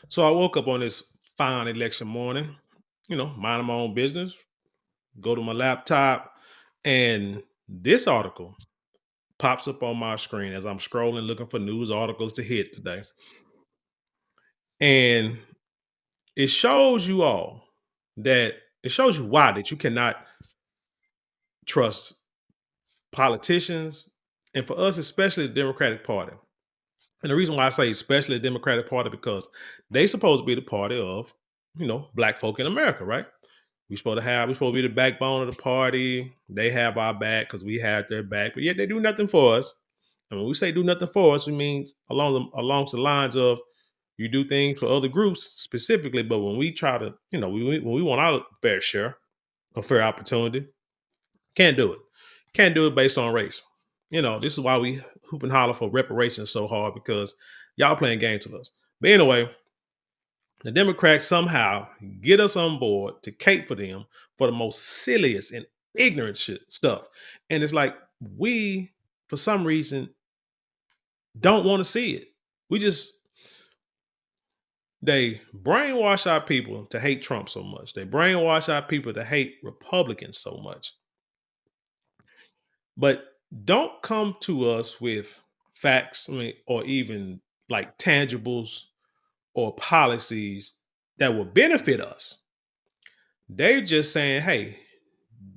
So I woke up on this fine election morning, minding my own business, go to my laptop, and this article pops up on my screen as I'm scrolling looking for news articles to hit today. And it shows you all that it shows you why that you cannot trust politicians, and for us, especially the Democratic Party. And the reason why I say especially the Democratic Party because they supposed to be the party of, black folk in America, right? We supposed to be the backbone of the party. They have our back because we have their back, but yet they do nothing for us. And when we say do nothing for us, it means along the lines of you do things for other groups specifically, but when we try to, when we want our fair share, a fair opportunity, can't do it. Can't do it based on race. This is why we hoop and holler for reparations so hard because y'all playing games with us. But anyway, the Democrats somehow get us on board to cape for them for the most silliest and ignorant shit stuff. And it's like we, for some reason, don't want to see it. We just they brainwash our people to hate Trump so much. They brainwash our people to hate Republicans so much. But don't come to us with facts, or even like tangibles or policies that will benefit us. They're just saying, hey,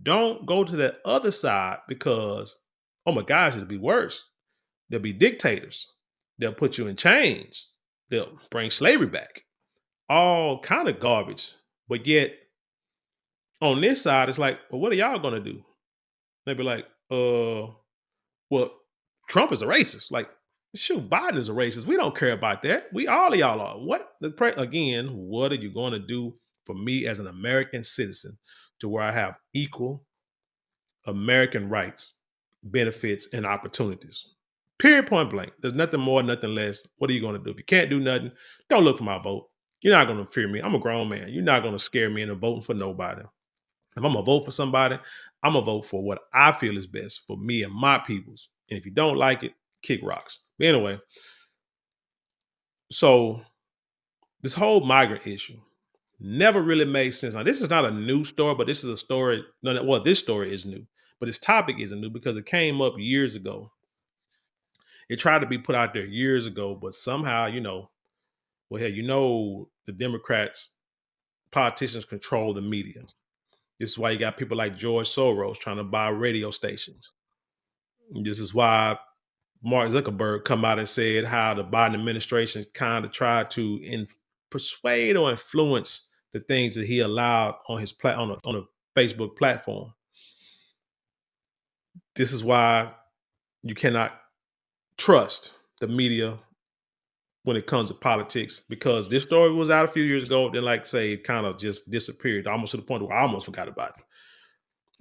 don't go to the other side because, oh my gosh, it'll be worse. They'll be dictators. They'll put you in chains. They'll bring slavery back. All kind of garbage. But yet on this side, it's like, well, what are y'all gonna do? They'll be like, well, Trump is a racist. Like, shoot, Biden is a racist. We don't care about that. We all of y'all are. Again, what are you going to do for me as an American citizen to where I have equal American rights, benefits, and opportunities? Period, point blank. There's nothing more, nothing less. What are you going to do? If you can't do nothing, don't look for my vote. You're not going to fear me. I'm a grown man. You're not going to scare me into voting for nobody. If I'm gonna vote for somebody, I'm gonna vote for what I feel is best for me and my peoples. And if you don't like it, kick rocks. But anyway, so this whole migrant issue never really made sense. Now, this is not a new story, but this is a story. Well, this story is new, but this topic isn't new because it came up years ago. It tried to be put out there years ago, but somehow, well, hey, the Democrats, politicians control the media. This is why you got people like George Soros trying to buy radio stations. This is why Mark Zuckerberg come out and said how the Biden administration kind of tried to persuade or influence the things that he allowed on his on a Facebook platform. This is why you cannot trust the media when it comes to politics because this story was out a few years ago. Then, like say, it kind of just disappeared, almost to the point where I almost forgot about it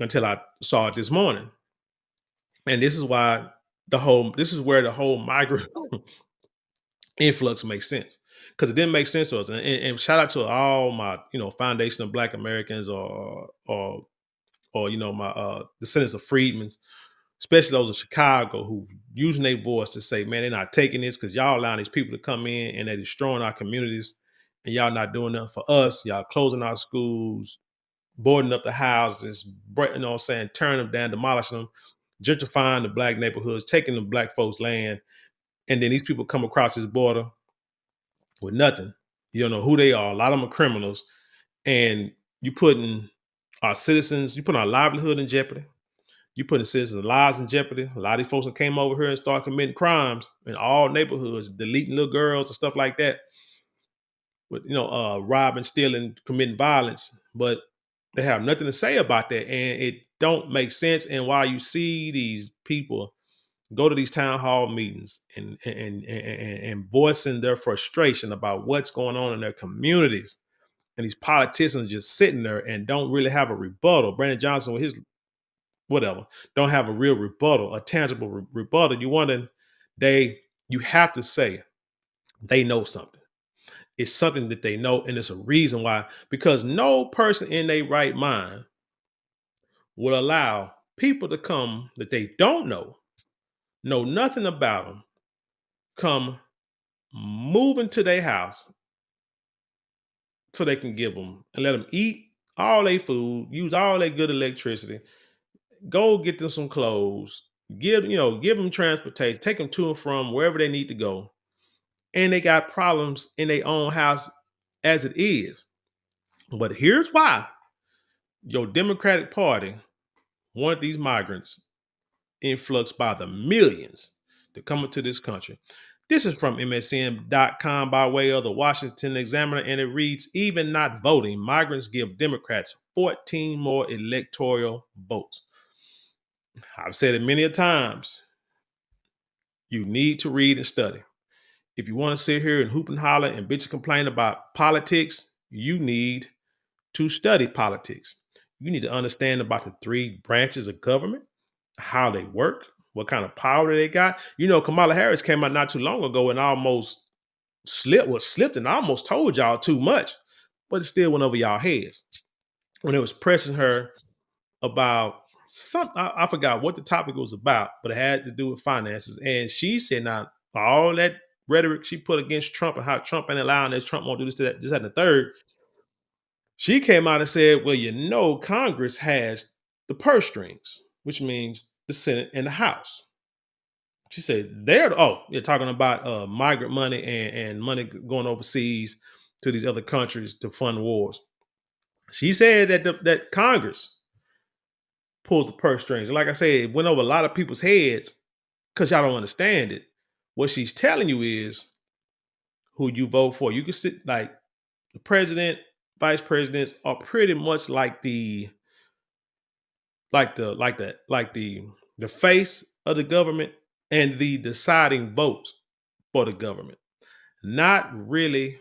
until I saw it this morning. And this is where the whole migrant influx makes sense because it didn't make sense to us. And shout out to all my foundation of Black Americans or my descendants of freedmen, especially those in Chicago who using their voice to say, man, they're not taking this because y'all allowing these people to come in and they're destroying our communities and y'all not doing nothing for us. Y'all closing our schools, boarding up the houses, saying, tearing them down, demolishing them, gentrifying the Black neighborhoods, taking the Black folks' land. And then these people come across this border with nothing. You don't know who they are. A lot of them are criminals. And you putting our citizens, you putting our livelihood in jeopardy. You putting citizens' lives in jeopardy. A lot of these folks that came over here and started committing crimes in all neighborhoods, deleting little girls and stuff like that. With robbing, stealing, committing violence. But they have nothing to say about that. And it don't make sense. And while you see these people go to these town hall meetings and voicing their frustration about what's going on in their communities. And these politicians just sitting there and don't really have a rebuttal. Brandon Johnson with his whatever don't have a real rebuttal, a tangible rebuttal. You have to say they know something. It's something that they know, and it's a reason why. Because no person in their right mind will allow people to come that they don't know nothing about them, come move into their house so they can give them and let them eat all their food, use all their good electricity, go get them some clothes, give them transportation, take them to and from wherever they need to go, and they got problems in their own house as it is. But here's why your Democratic Party wanted these migrants influx by the millions to come into this country. This is from MSN.com by way of the Washington Examiner, and it reads, even not voting, migrants give Democrats 14 more electoral votes. I've said it many a times. You need to read and study. If you want to sit here and hoop and holler and bitch and complain about politics, you need to study politics. You need to understand about the three branches of government, how they work, what kind of power they got. Kamala Harris came out not too long ago and almost slipped and almost told y'all too much, but it still went over y'all heads when it was pressing her about something. I forgot what the topic was about, but it had to do with finances. And she said, now, all that rhetoric she put against Trump and how Trump ain't allowing this, Trump won't do this, that, and the third. She came out and said, well, Congress has the purse strings, which means the Senate and the House. She said they're talking about migrant money and money going overseas to these other countries to fund wars. She said that Congress pulls the purse strings. And like I said, it went over a lot of people's heads because y'all don't understand it. What she's telling you is who you vote for. You can sit like the president, vice presidents are pretty much like the face of the government and the deciding votes for the government, not really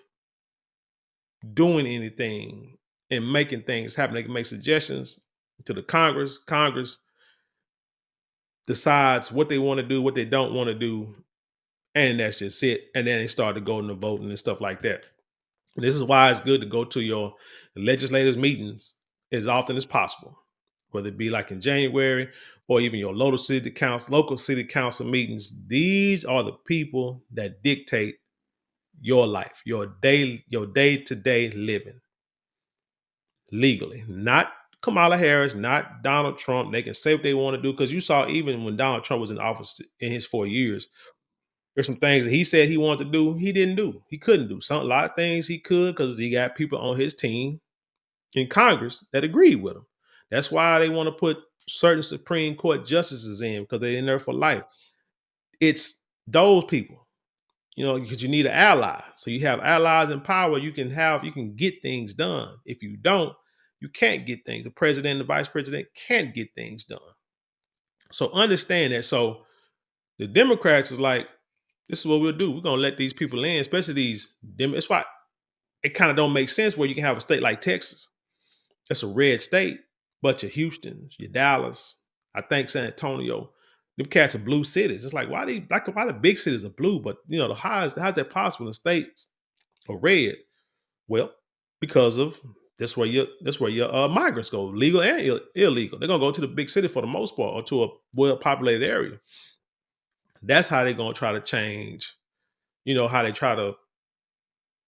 doing anything and making things happen. They can make suggestions to the Congress. Congress decides what they want to do, what they don't want to do, and that's just it. And then they start to go into voting and stuff like that. And this is why it's good to go to your legislators' meetings as often as possible, whether it be like in January or even your local city council meetings. These are the people that dictate your life, your day-to-day living legally, not Kamala Harris, not Donald Trump. They can say what they want to do because you saw even when Donald Trump was in office in his 4 years, there's some things that he said he wanted to do, he didn't do. He couldn't do a lot of things he could because he got people on his team in Congress that agreed with him. That's why they want to put certain Supreme Court justices in because they're in there for life. It's those people, because you need an ally. So you have allies in power, you can get things done. If you don't, you can't get things. The president and the vice president can't get things done. So understand that. So the Democrats is like, this is what we'll do. We're gonna let these people in, especially these It's why it kind of don't make sense where you can have a state like Texas. That's a red state, but your Houston, your Dallas, I think San Antonio, them cats are blue cities. It's like why the big cities are blue, but how's that possible? The states are red. Well, because of that's where your migrants go, legal and illegal. They're gonna go to the big city for the most part, or to a well populated area. That's how they're gonna try to change. How they try to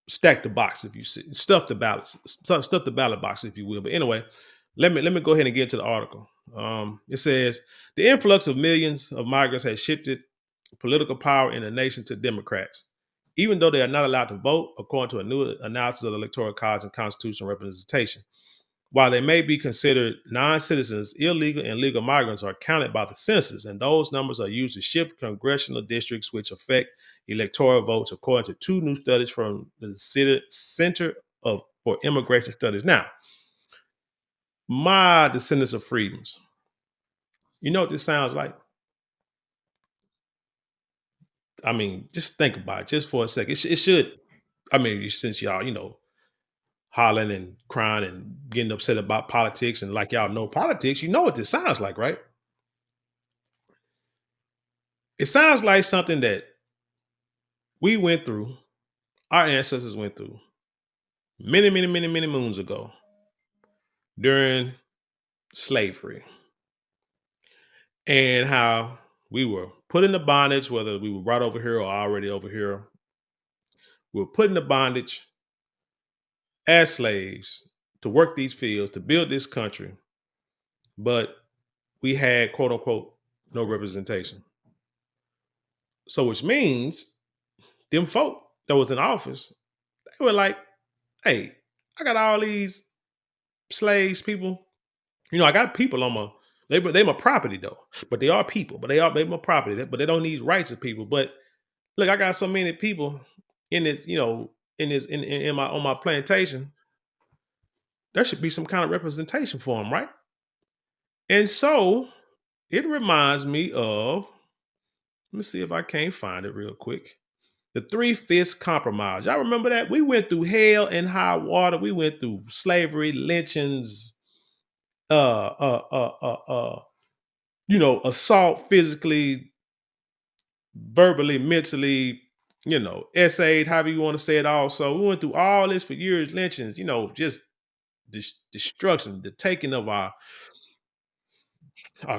stack the box, if you see, stuff the ballot box, if you will. But anyway, let me go ahead and get into the article. It says the influx of millions of migrants has shifted political power in the nation to Democrats, even though they are not allowed to vote, according to a new analysis of the Electoral College and constitutional representation. While they may be considered non-citizens, illegal and legal migrants are counted by the census, and those numbers are used to shift congressional districts, which affect electoral votes, according to two new studies from the Center for Immigration Studies. Now, my descendants of freedoms. You know what this sounds like? I mean, just think about it just for a second. It should. I mean, since y'all, hollering and crying and getting upset about politics, and like y'all know politics, you know what this sounds like, right? It sounds like something that we went through, our ancestors went through many, many, many, many moons ago during slavery, and how we were put into bondage, whether we were brought over here or already over here. We were put into bondage as slaves to work these fields, to build this country, but we had quote unquote no representation. So which means them folk that was in office, they were like, hey, I got all these slaves, people. I got people on my they my property though, but they are people, but they my property, but they don't need rights of people. But look, I got so many people in this, in this in my on my plantation. There should be some kind of representation for them, right? And so it reminds me of, let me see if I can't find it real quick. The Three-Fifths Compromise. Y'all remember that? We went through hell and high water. We went through slavery, lynchings, assault physically, verbally, mentally, essayed, however you want to say it also. We went through all this for years, lynchings, just destruction, the taking of our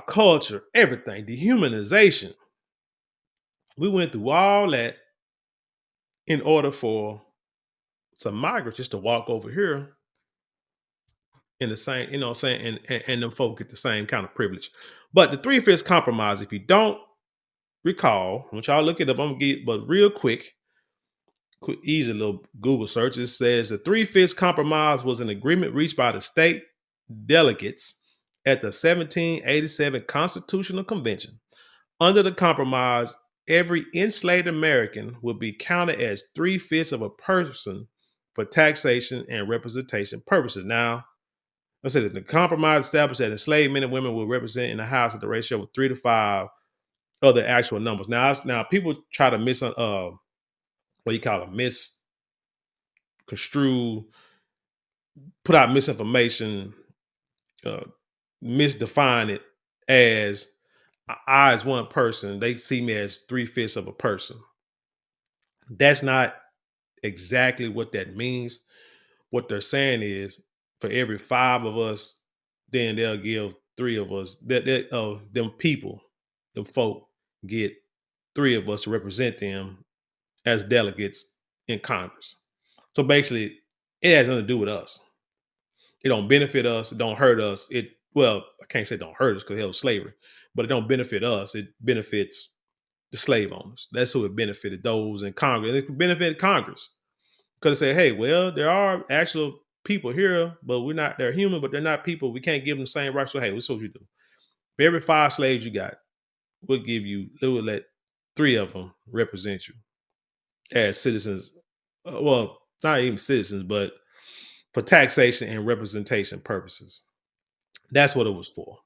culture, everything, dehumanization. We went through all that in order for some migrants just to walk over here in the same, what I'm saying, and them folk get the same kind of privilege. But the Three-Fifths Compromise, if you don't recall, I want y'all look it up, I'm gonna get, but real quick, easy little Google search. It says the Three-Fifths Compromise was an agreement reached by the state delegates at the 1787 Constitutional Convention. Under the compromise, every enslaved American will be counted as three-fifths of a person for taxation and representation purposes. Now, I said that the compromise established that enslaved men and women will represent in the House at the ratio of 3 to 5 of the actual numbers. Now people try to what you call it, misconstrue, put out misinformation, uh, misdefine it as I as one person. They see me as three-fifths of a person. That's not exactly what that means. What they're saying is for every five of us, then they'll give three of us them people, them folk get three of us to represent them as delegates in Congress. So basically, it has nothing to do with us. It don't benefit us. It don't hurt us. I can't say it don't hurt us because it was slavery, but it don't benefit us. It benefits the slave owners. That's who it benefited, those in Congress. And it benefited Congress. Could have said, hey, well, there are actual people here, but they're human, but they're not people. We can't give them the same rights. So, hey, what's what you do? For every five slaves you got, we'll let three of them represent you as citizens. Well, not even citizens, but for taxation and representation purposes. That's what it was for.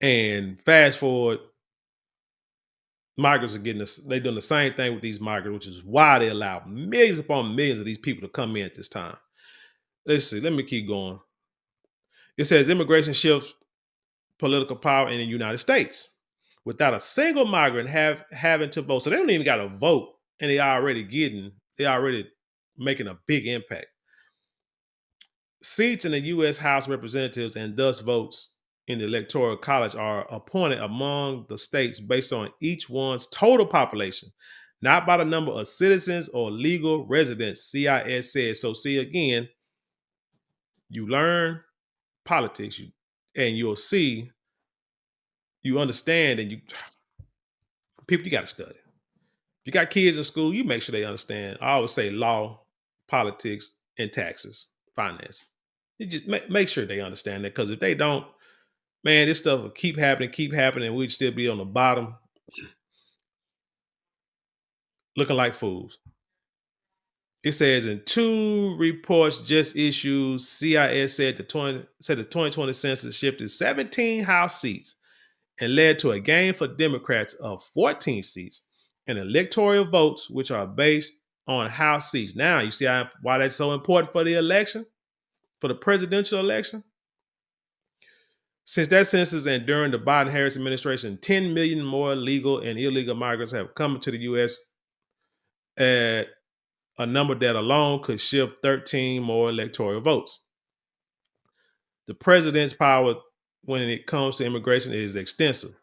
And fast forward, migrants are getting this, they're doing the same thing with these migrants, which is why they allow millions upon millions of these people to come in at this time. Let's see, let me keep going. It says immigration shifts political power in the United States without a single migrant having to vote. So they don't even got to vote, and they already making a big impact. Seats in the U.S. House of Representatives and thus votes in the Electoral College are appointed among the states based on each one's total population, not by the number of citizens or legal residents, CIS says. So, see, again, you learn politics, and you'll see, you understand, and you got to study. If you got kids in school, you make sure they understand. I always say law, politics, and taxes, finance. You just make sure they understand that, because if they don't, man, this stuff will keep happening, and we'd still be on the bottom looking like fools. It says in two reports just issued, CIS said the 2020 census shifted 17 House seats and led to a gain for Democrats of 14 seats and electoral votes, which are based on House seats. Now, you see why that's so important for the election, for the presidential election? Since that census and during the Biden Harris administration, 10 million more legal and illegal migrants have come to the U.S. at a number that alone could shift 13 more electoral votes. The president's power when it comes to immigration is extensive.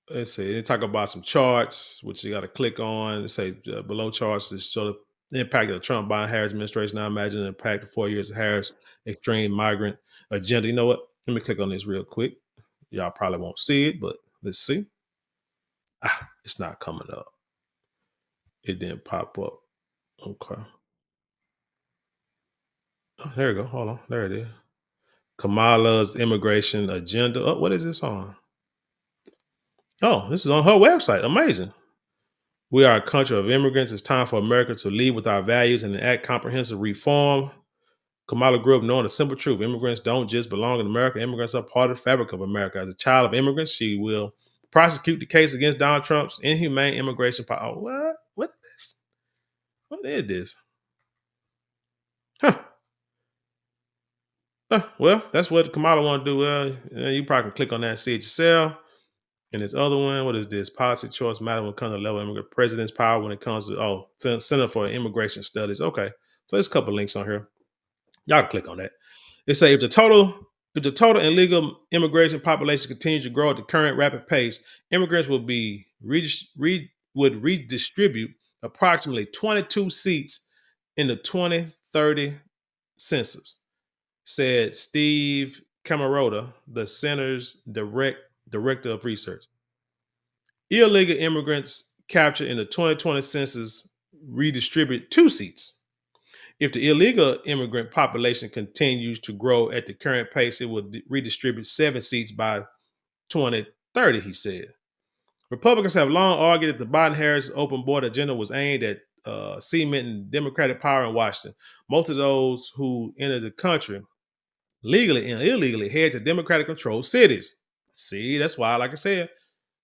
Let's see. They talk about some charts, which you got to click on. Say below charts to show The impact of the Trump Biden Harris administration. I imagine the impact of 4 years of Harris extreme migrant agenda. You know what? Let me click on this real quick. Y'all probably won't see it, but let's see. It's not coming up. It didn't pop up. Okay. Oh, there you go. Hold on. There it is. Kamala's immigration agenda. Oh, what is this on? Oh, this is on her website. Amazing. We are a country of immigrants. It's time for America to lead with our values and enact comprehensive reform. Kamala grew up knowing the simple truth. Immigrants don't just belong in America. Immigrants are part of the fabric of America. As a child of immigrants, she will prosecute the case against Donald Trump's inhumane immigration policy. Oh, what? What is this? What is this? Huh. Well, that's what Kamala want to do. You probably can click on that and see it yourself. And this other one, what is this? Policy choice matter when it comes to level of immigrant president's power when it comes to Center for Immigration Studies. Okay, so there's a couple links on here. Y'all can click on that. It say if the total illegal immigration population continues to grow at the current rapid pace, immigrants will be would redistribute approximately 22 seats in the 2030 census, said Steve Camarota, the center's director of research. Illegal immigrants captured in the 2020 census redistribute 2 seats. If the illegal immigrant population continues to grow at the current pace, it will redistribute 7 seats by 2030, he said. Republicans have long argued that the Biden Harris open border agenda was aimed at cementing Democratic power in Washington. Most of those who enter the country legally and illegally head to Democratic controlled cities. See, that's why, like I said,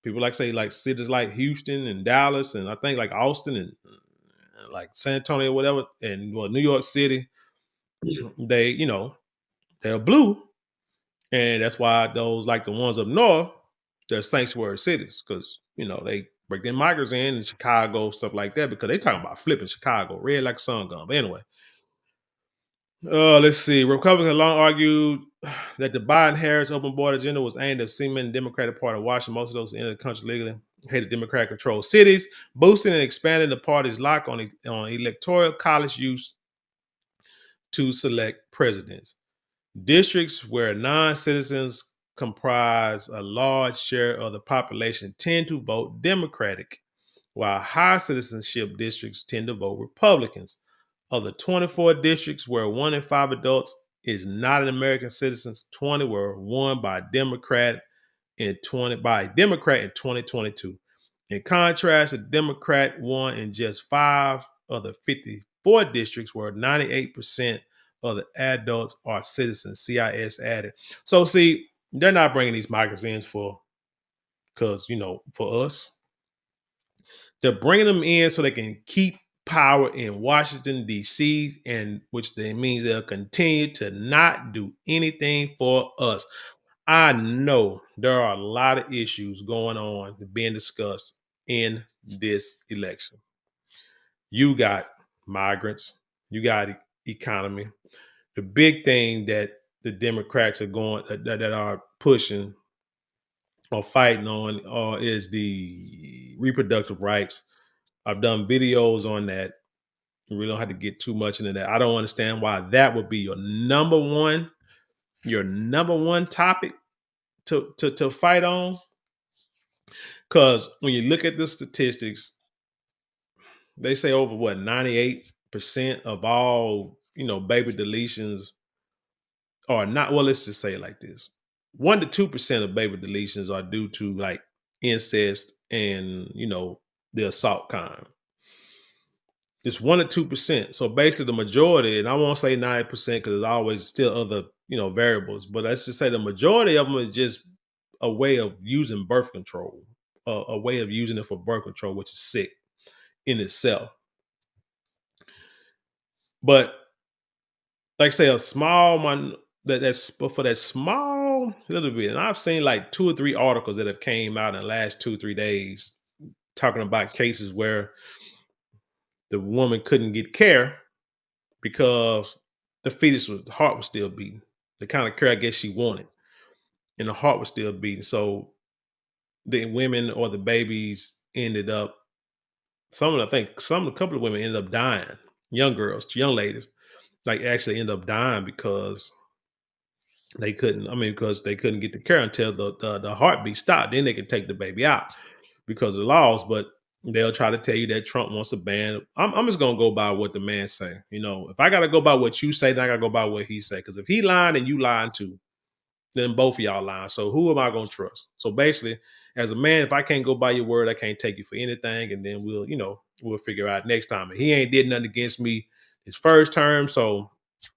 people say like cities like Houston and Dallas and I think like Austin and like San Antonio, whatever, and well, New York City, they, they're blue. And that's why those like the ones up north, they're sanctuary cities because they bring their migrants in Chicago, stuff like that, because they talking about flipping Chicago, red like a sun gun. But anyway, let's see. Republicans have long argued that the Biden Harris open border agenda was aimed at cementing the Democratic Party of Washington. Most of those in the country legally hated Democratic controlled cities, boosting and expanding the party's lock on electoral college use to select presidents. Districts where non citizens comprise a large share of the population tend to vote Democratic, while high citizenship districts tend to vote Republicans. Of the 24 districts where 1 in 5 adults is not an American citizen, 20 were won by a Democrat in 2022. In contrast, a Democrat won in just 5 of the 54 districts where 98% of the adults are citizens, CIS added. So see, they're not bringing these migrants in for us. They're bringing them in so they can keep power in Washington, D.C., and which means they'll continue to not do anything for us. I know there are a lot of issues going on being discussed in this election. You got migrants, you got economy. The big thing that the Democrats are that are pushing or fighting on is the reproductive rights. I've done videos on that. We don't have to get too much into that. I don't understand why that would be your number one topic to fight on. Because when you look at the statistics, they say over 98% of all, baby deletions are not, well, let's just say it like this. 1 to 2% of baby deletions are due to like incest and, the assault kind. It's 1 to 2%. So basically the majority, and I won't say 90% because there's always still other, variables, but let's just say the majority of them is just a way of using birth control, a way of using it for birth control, which is sick in itself. But like I say, a small one that's but for that small little bit, and I've seen like 2 or 3 articles that have came out in the last 2 or 3 days talking about cases where the woman couldn't get care because the heart was still beating. The kind of care I guess she wanted, and the heart was still beating. So the women or the babies ended up. A couple of women ended up dying young girls, young ladies, like actually end up dying because they couldn't. I mean, because they couldn't get the care until the heartbeat stopped. Then they could take the baby out because of the laws. But they'll try to tell you that Trump wants a ban. I'm just gonna go by what the man say. You know, if I gotta go by what you say, then I gotta go by what he say. Because if he lying and you lying too, then both of y'all lying. So who am I gonna trust? So basically, as a man, if I can't go by your word, I can't take you for anything. And then we'll figure out next time. And he ain't did nothing against me his first term. So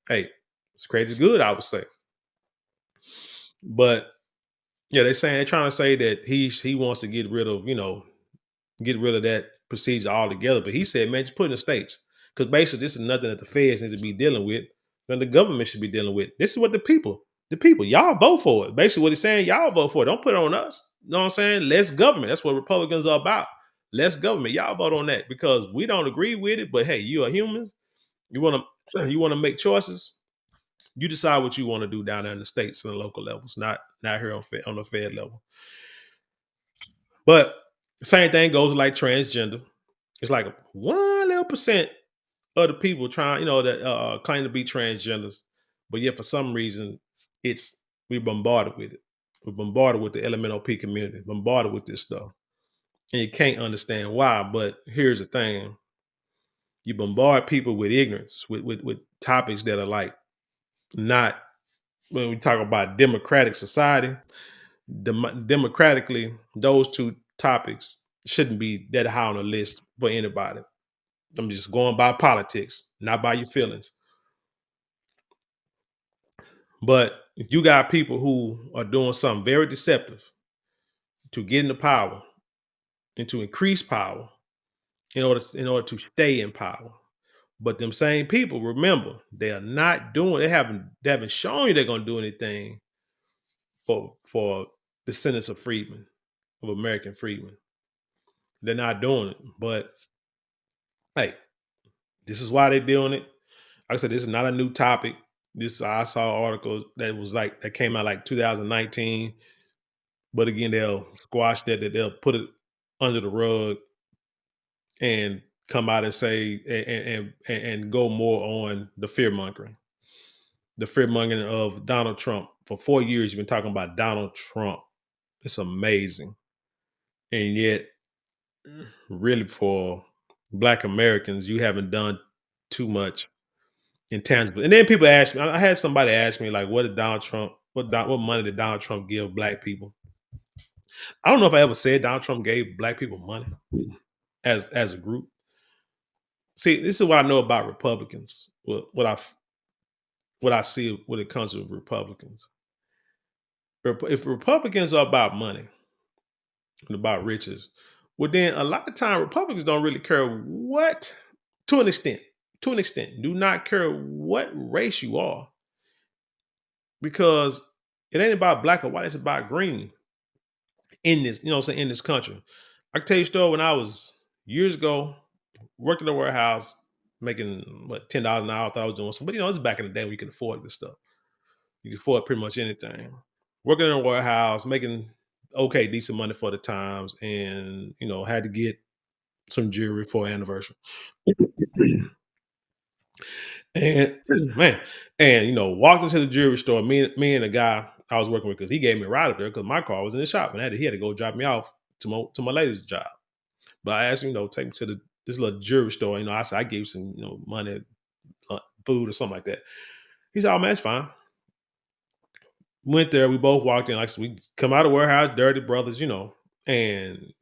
hey, it's crazy good, I would say. But yeah, they're trying to say that he wants to get rid of that procedure altogether. But he said, man, just put it in the states. Because basically this is nothing that the feds need to be dealing with, and the government should be dealing with. This is what the people, y'all vote for it. Basically what he's saying, y'all vote for it. Don't put it on us. You know what I'm saying? Less government. That's what Republicans are about. Less government. Y'all vote on that because we don't agree with it. But hey, you are humans. You want to you want to make choices. You decide what you want to do down there in the states and the local levels, not here on the Fed level. But the same thing goes with like transgender. It's like 1% of the people trying, that claim to be transgenders, but yet for some reason, it's we're bombarded with it. We're bombarded with the LMNOP community, bombarded with this stuff, and you can't understand why. But here's the thing: you bombard people with ignorance, with topics that are like not. When we talk about democratic society, democratically, those two topics shouldn't be that high on the list for anybody. I'm just going by politics, not by your feelings. But you got people who are doing something very deceptive to get into power and to increase power in order to stay in power. But them same people, remember, they are not doing. They haven't shown you they're going to do anything for descendants of freedmen, of American freedmen. They're not doing it. But hey, this is why they're doing it. Like I said, this is not a new topic. This I saw an article that came out like 2019. But again, they'll squash that. That they'll put it under the rug and come out and say and go more on the fear mongering of Donald Trump. For 4 years, you've been talking about Donald Trump. It's amazing, and yet, really, for Black Americans, you haven't done too much intangible. And then people ask me. I had somebody ask me like, "What did Donald Trump? What money did Donald Trump give Black people?" I don't know if I ever said Donald Trump gave Black people money as a group. See, this is what I know about Republicans. What I see when it comes to Republicans. If Republicans are about money and about riches, well, then a lot of time Republicans don't really care what, to an extent, do not care what race you are, because it ain't about black or white. It's about green in this, what I'm saying, in this country. I can tell you a story when I was years ago, worked in a warehouse, making what $10 an hour. I thought I was doing something, but this is back in the day when you could afford this stuff. You could afford pretty much anything. Working in a warehouse, making okay, decent money for the times, and had to get some jewelry for an anniversary. And man, and walked into the jewelry store. Me and the guy I was working with, because he gave me a ride up there because my car was in the shop, and he had to go drop me off to my lady's job. But I asked him, take me to this little jewelry store. I said I gave you some money, food or something like that. He said, "Oh man, it's fine." Went there. We both walked in. Like, so we come out of the warehouse, dirty brothers, and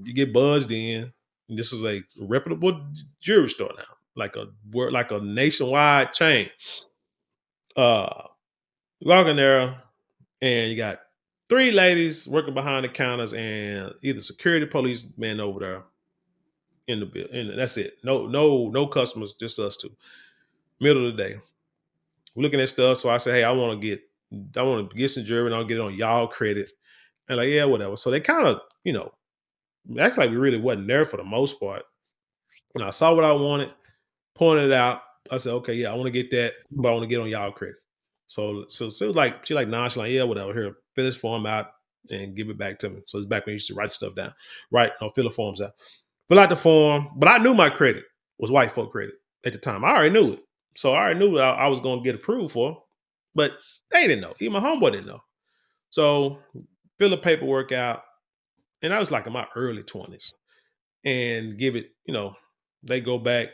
you get buzzed in. And this is a reputable jewelry store now, like a nationwide chain. Uh, walk in there, and you got three ladies working behind the counters, and either security, policeman over there in the bill. And that's it. No customers, just us two. Middle of the day, we're looking at stuff. So I say, "Hey, I want to get some jewelry, and I'll get it on y'all credit." And like, yeah, whatever. So they kind of, act like we really wasn't there for the most part. When I saw what I wanted, pointed it out, I said, "Okay, yeah, I want to get that, but I want to get on y'all credit." So it was like she like nonchalant, yeah, whatever. Here, fill this form out and give it back to me. So it's back when you used to write stuff down, right? Or fill the forms out, fill out the form. But I knew my credit was white folk credit. at the time. I already knew it. So I already knew I was gonna get approved for, but they didn't know. Even my homeboy didn't know. So fill the paperwork out, and I was like in my early 20s and give it, they go back,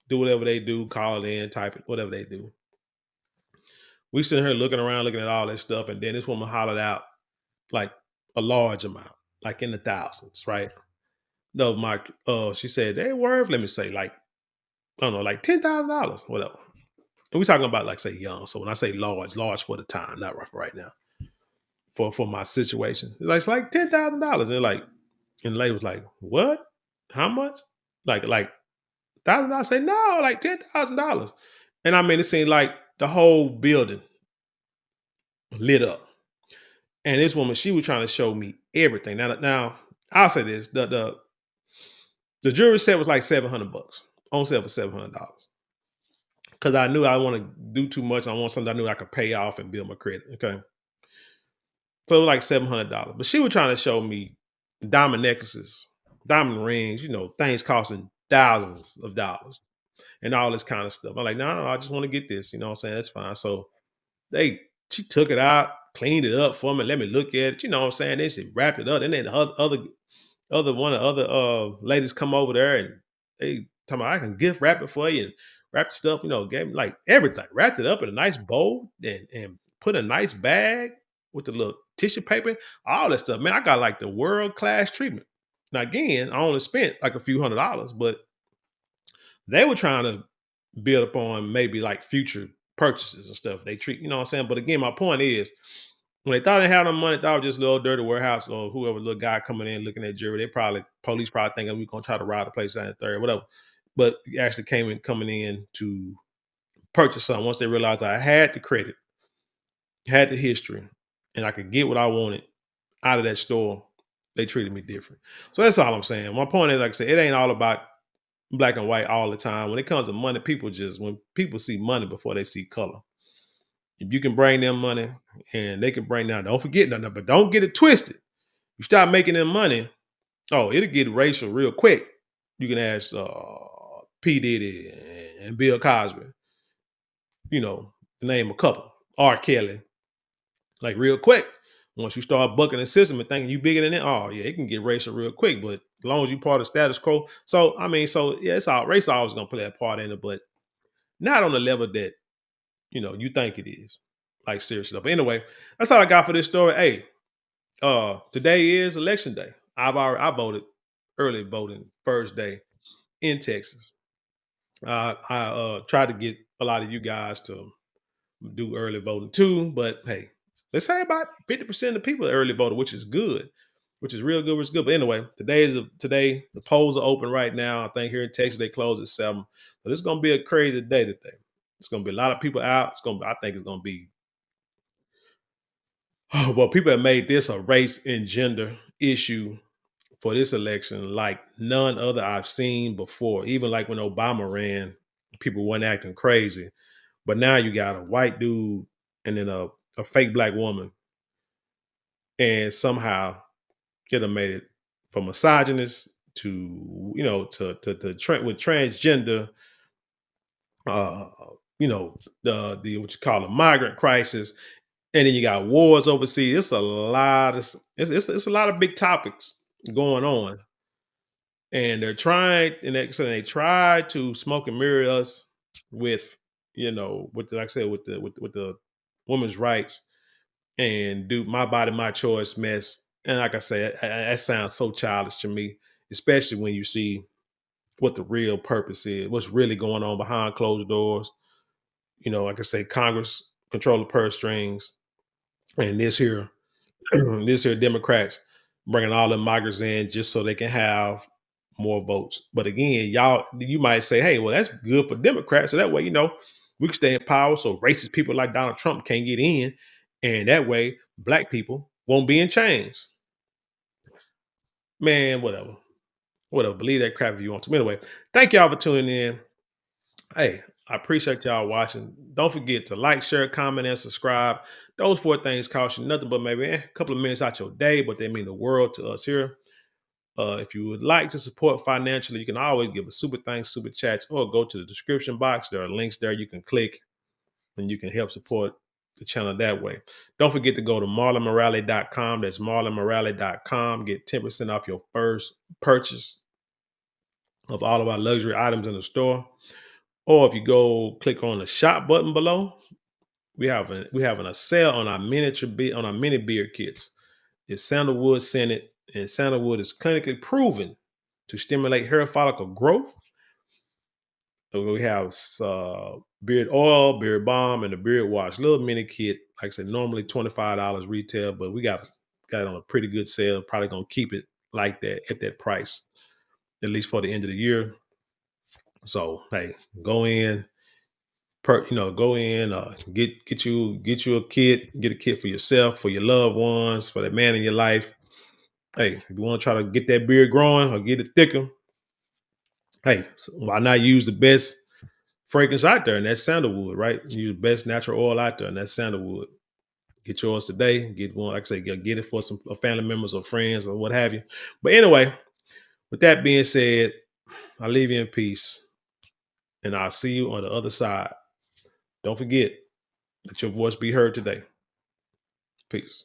do whatever they do, call it in, type it, whatever they do. We sitting here looking around, looking at all that stuff, and then this woman hollered out like a large amount, like in the thousands, right? No, Mike. She said they worth, let me say, like I don't know, like $10,000, whatever. And we talking about like say young. So when I say large, large for the time, not right now, for my situation, it's like $10,000. And they're like, and the lady was like, "What? How much? Like $1,000?" I say, "No, like $10,000." And I mean, it seemed like the whole building lit up. And this woman, she was trying to show me everything. Now I'll say this: the jewelry set was like $700 on sale for $700 because I knew I want to do too much. I want something I knew I could pay off and build my credit. Okay, so it was like $700, but she was trying to show me diamond necklaces, diamond rings, things costing thousands of dollars and all this kind of stuff. I'm like, no, no, I just want to get this. You know what I'm saying? That's fine. So she took it out, cleaned it up for me, let me look at it. You know what I'm saying? Then she wrapped it up. And then the other ladies come over there and they tell me I can gift wrap it for you and wrap the stuff, gave me like everything, wrapped it up in a nice bowl and put a nice bag with the little tissue paper, all that stuff. Man, I got like the world class treatment. Now again, I only spent like a few $100s, but they were trying to build upon maybe like future purchases and stuff. They treat, you know what I'm saying? But again, my point is when they thought they had no money, thought it was just a little dirty warehouse or whoever little guy coming in looking at jewelry, they probably police probably thinking we're gonna try to rob the place out in third, whatever. But he actually coming in to purchase something once they realized I had the credit, had the history, and I could get what I wanted out of that store, they treated me different. So that's all I'm saying. My point is, like I said, it ain't all about black and white all the time. When it comes to money, when people see money before they see color. If you can bring them money and they can bring down, don't forget nothing, but don't get it twisted. You start making them money, oh, it'll get racial real quick. You can ask P. Diddy and Bill Cosby, to name a couple. R. Kelly, like real quick. Once you start bucking the system and thinking you bigger than it, oh yeah, it can get racial real quick. But as long as you part of status quo, so I mean, so yeah, it's all race always gonna play that part in it, but not on the level that you think it is. Like seriously. But anyway, that's all I got for this story. Hey, today is election day. I voted early voting first day in Texas. I tried to get a lot of you guys to do early voting too, but hey, let's say about 50% of the people are early voted, which is good, which is real good, which is good. But anyway, today the polls are open right now. I think here in Texas they close at 7. So this is gonna be a crazy day today. It's gonna be a lot of people out. I think it's gonna be well, people have made this a race and gender issue for this election like none other I've seen before. Even like when Obama ran, people weren't acting crazy. But now you got a white dude and then a fake black woman. And somehow it have made it from misogynist to, with transgender, uh, the what you call a migrant crisis. And then you got wars overseas. It's a lot of it's a lot of big topics going on, and they're trying, and they try to smoke and mirror us with, with like I said, with the women's rights and do my body, my choice mess. And like I said, that sounds so childish to me, especially when you see what the real purpose is, what's really going on behind closed doors. Like I say, Congress control the purse strings, and this here this here Democrats bringing all the migrants in just so they can have more votes. But again, you might say, hey, well, that's good for Democrats. So that way, we can stay in power. So racist people like Donald Trump can't get in. And that way, black people won't be in chains. Man, whatever. Whatever. Believe that crap if you want to. Anyway, thank y'all for tuning in. Hey, I appreciate y'all watching. Don't forget to like, share, comment, and subscribe. Those 4 things cost you nothing but maybe a couple of minutes out your day, but they mean the world to us here. If you would like to support financially, you can always give a super thanks, super chats, or go to the description box. There are links there you can click and you can help support the channel that way. Don't forget to go to marlonmorale.com. That's marlonmorale.com. Get 10% off your first purchase of all of our luxury items in the store. Or if you go click on the shop button below, we having a sale on our on our mini beard kits. It's sandalwood scented, and sandalwood is clinically proven to stimulate hair follicle growth. So we have beard oil, beard balm, and the beard wash. Little mini kit. Like I said, normally $25 retail, but we got it on a pretty good sale. Probably gonna keep it like that at that price, at least for the end of the year. So hey, go in, go in, get you a kit, get a kit for yourself, for your loved ones, for that man in your life. Hey, if you want to try to get that beard growing or get it thicker, hey, why not use the best fragrance out there, and that's sandalwood, right? Use the best natural oil out there, and that's sandalwood. Get yours today. Get one, like I say, get it for some family members or friends or what have you. But anyway, with that being said, I leave you in peace, and I'll see you on the other side. Don't forget, let your voice be heard today. Peace.